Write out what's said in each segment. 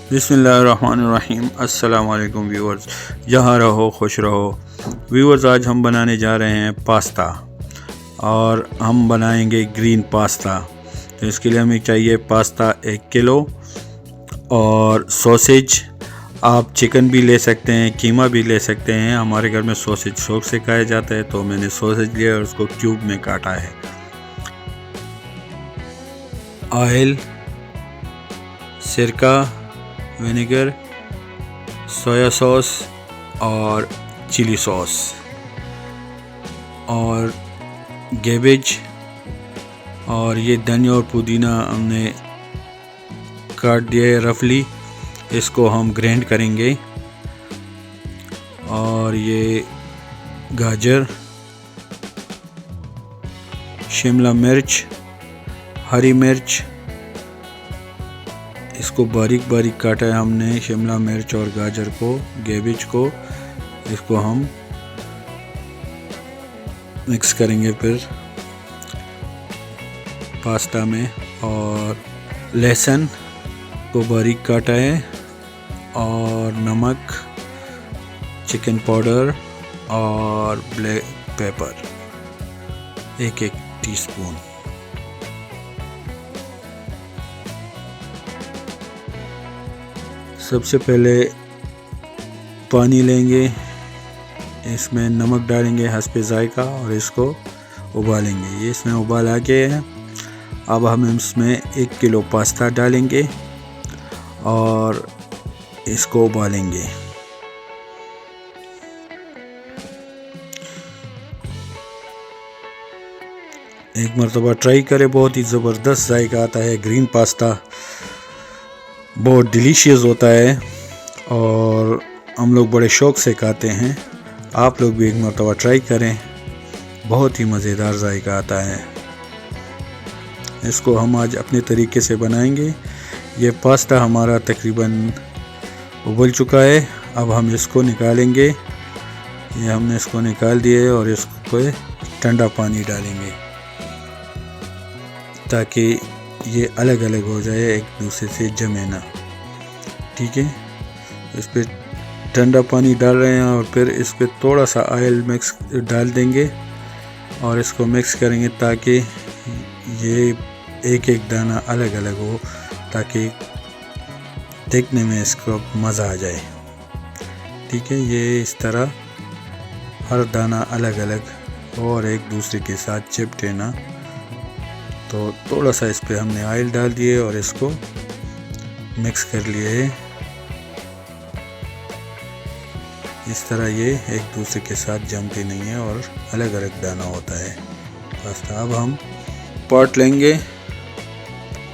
बिस्मिल्लाहिर्रहमानिर्रहीम। अस्सलाम वालेकुम व्यूअर्स, जहाँ रहो खुश रहो। व्यूअर्स, आज हम बनाने जा रहे हैं पास्ता और हम बनाएंगे ग्रीन पास्ता। तो इसके लिए हमें चाहिए पास्ता 1 किलो और सॉसेज। आप चिकन भी ले सकते हैं, कीमा भी ले सकते हैं। हमारे घर में सॉसेज शौक से खाया जाता है, तो मैंने सॉसेज लिया और उसको क्यूब में काटा है। ऑयल, सिरका, विनेगर, सोया सॉस और चिली सॉस और गेबेज, और ये धनिया और पुदीना हमने काट दिया है रफली। इसको हम ग्राइंड करेंगे। और ये गाजर, शिमला मिर्च, हरी मिर्च, इसको बारीक बारीक काटा है हमने। शिमला मिर्च और गाजर को, गेबिज को, इसको हम मिक्स करेंगे फिर पास्ता में। और लहसुन को बारीक काटा है और नमक, चिकन पाउडर और ब्लैक पेपर 1-1 टीस्पून। सबसे पहले पानी लेंगे, इसमें नमक डालेंगे हस्बे जायका और इसको उबालेंगे। ये इसमें उबाल आ गए हैं। अब हम इसमें 1 किलो पास्ता डालेंगे और इसको उबालेंगे। एक मरतबा ट्राई करें, बहुत ही ज़बरदस्त जायका आता है। ग्रीन पास्ता बहुत डिलीशियस होता है और हम लोग बड़े शौक़ से खाते हैं। आप लोग भी एक मरतबा ट्राई करें, बहुत ही मज़ेदार जायका आता है। इसको हम आज अपने तरीके से बनाएंगे। ये पास्ता हमारा तकरीबन उबल चुका है। अब हम इसको निकालेंगे। ये हमने इसको निकाल दिया है और इसको ठंडा पानी डालेंगे ताकि ये अलग अलग हो जाए, एक दूसरे से जमे ना। ठीक है, इस पर ठंडा पानी डाल रहे हैं और फिर इस पर थोड़ा सा ऑयल मिक्स डाल देंगे और इसको मिक्स करेंगे ताकि ये एक एक दाना अलग अलग हो, ताकि देखने में इसको मज़ा आ जाए। ठीक है, ये इस तरह हर दाना अलग अलग और एक दूसरे के साथ चिपटे ना। तो थोड़ा सा इस पे हमने ऑयल डाल दिए और इसको मिक्स कर लिए। इस तरह ये एक दूसरे के साथ जमते नहीं है और अलग अलग दाना होता है पास्ता। अब हम पॉट लेंगे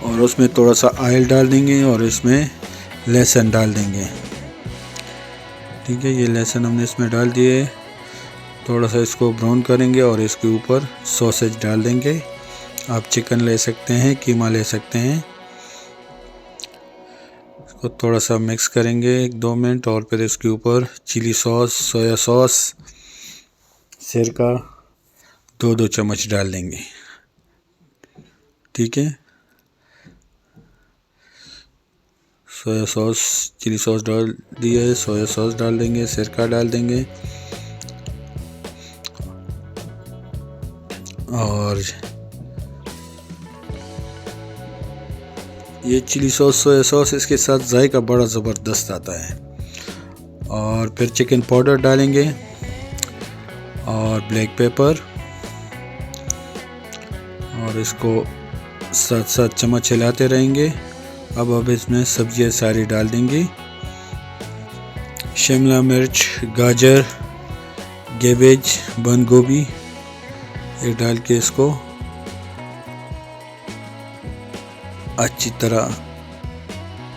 और उसमें थोड़ा सा ऑयल डाल देंगे और इसमें लहसुन डाल देंगे। ठीक है, ये लहसुन हमने इसमें डाल दिए। थोड़ा सा इसको ब्राउन करेंगे और इसके ऊपर सॉसेज डाल देंगे। आप चिकन ले सकते हैं, कीमा ले सकते हैं। इसको थोड़ा सा मिक्स करेंगे 1-2 मिनट और फिर इसके ऊपर चिली सॉस, सोया सॉस, सिरका 2-2 चम्मच डाल देंगे। ठीक है, सोया सॉस, चिली सॉस डाल दिया है, सोया सॉस डाल देंगे, सिरका डाल देंगे और ये चिली सॉस, सोया सॉस, इसके साथ जायका बड़ा ज़बरदस्त आता है। और फिर चिकन पाउडर डालेंगे और ब्लैक पेपर और इसको साथ साथ चम्मच हिलाते रहेंगे। अब इसमें सब्जियां सारी डाल देंगे। शिमला मिर्च, गाजर, गेबेज, बंद गोभी, ये डाल के इसको अच्छी तरह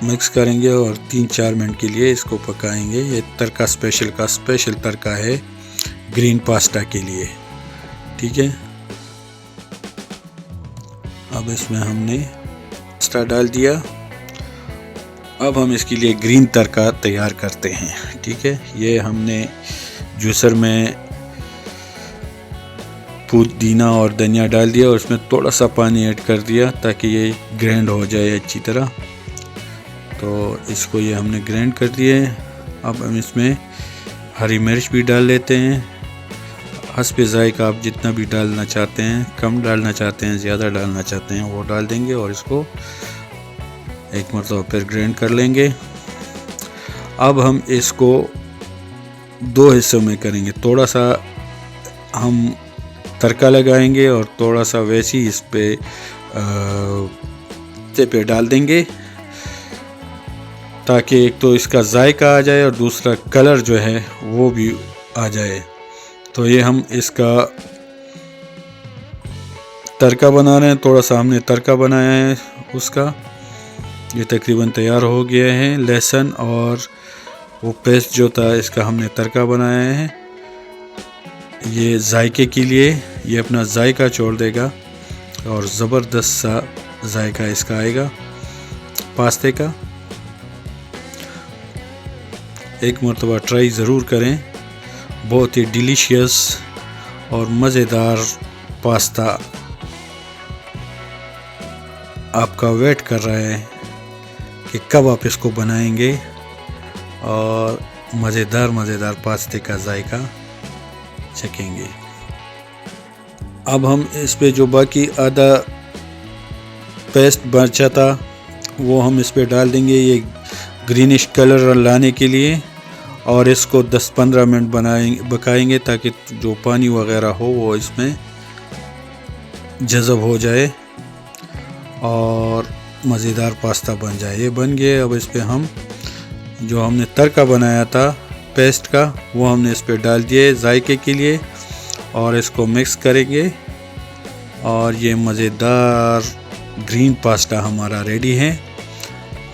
मिक्स करेंगे और 3-4 मिनट के लिए इसको पकाएंगे। ये तड़का स्पेशल तड़का है ग्रीन पास्ता के लिए। ठीक है, अब इसमें हमने पास्ता डाल दिया। अब हम इसके लिए ग्रीन तड़का तैयार करते हैं। ठीक है, ये हमने जूसर में पुदीना और धनिया डाल दिया और उसमें थोड़ा सा पानी ऐड कर दिया ताकि ये ग्राइंड हो जाए अच्छी तरह। तो इसको ये हमने ग्राइंड कर दिए। अब हम इसमें हरी मिर्च भी डाल लेते हैं। हस्बे ज़ायका आप जितना भी डालना चाहते हैं, कम डालना चाहते हैं, ज़्यादा डालना चाहते हैं वो डाल देंगे और इसको एक मरतबा फिर ग्राइंड कर लेंगे। अब हम इसको 2 हिस्सों में करेंगे, थोड़ा सा हम तड़का लगाएंगे और थोड़ा सा वैसे ही इस पे डाल देंगे, ताकि एक तो इसका जायका आ जाए और दूसरा कलर जो है वो भी आ जाए। तो ये हम इसका तड़का बना रहे हैं, थोड़ा सा हमने तड़का बनाया है उसका। ये तकरीबन तैयार हो गया है। लहसुन और वो पेस्ट जो था इसका हमने तड़का बनाया है। ये जायके के लिए, ये अपना जायका छोड़ देगा और ज़बरदस्त सा जायका इसका आएगा पास्ते का। एक मरतबा ट्राई ज़रूर करें, बहुत ही डिलीशियस और मज़ेदार पास्ता आपका वेट कर रहा है कि कब आप इसको बनाएंगे और मज़ेदार पास्ते का जायका चखेंगे। अब हम इस पे जो बाकी आधा पेस्ट बचा था वो हम इस पे डाल देंगे, ये ग्रीनिश कलर लाने के लिए, और इसको 10-15 मिनट पकाएंगे ताकि जो पानी वगैरह हो वो इसमें जज़ब हो जाए और मज़ेदार पास्ता बन जाए। ये बन गए। अब इस पे हम जो हमने तड़का बनाया था पेस्ट का वो हमने इस पे डाल दिए जायके के लिए और इसको मिक्स करेंगे और ये मज़ेदार ग्रीन पास्ता हमारा रेडी है।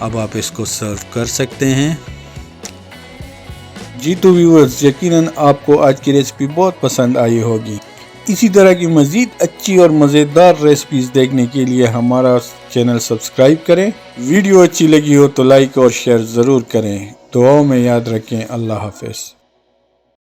अब आप इसको सर्व कर सकते हैं। जी तो व्यूअर्स, यकीनन आपको आज की रेसिपी बहुत पसंद आई होगी। इसी तरह की मज़ीद अच्छी और मज़ेदार रेसिपीज़ देखने के लिए हमारा चैनल सब्सक्राइब करें। वीडियो अच्छी लगी हो तो लाइक और शेयर ज़रूर करें। दुआओं में याद रखें। अल्लाह हाफ़िज़।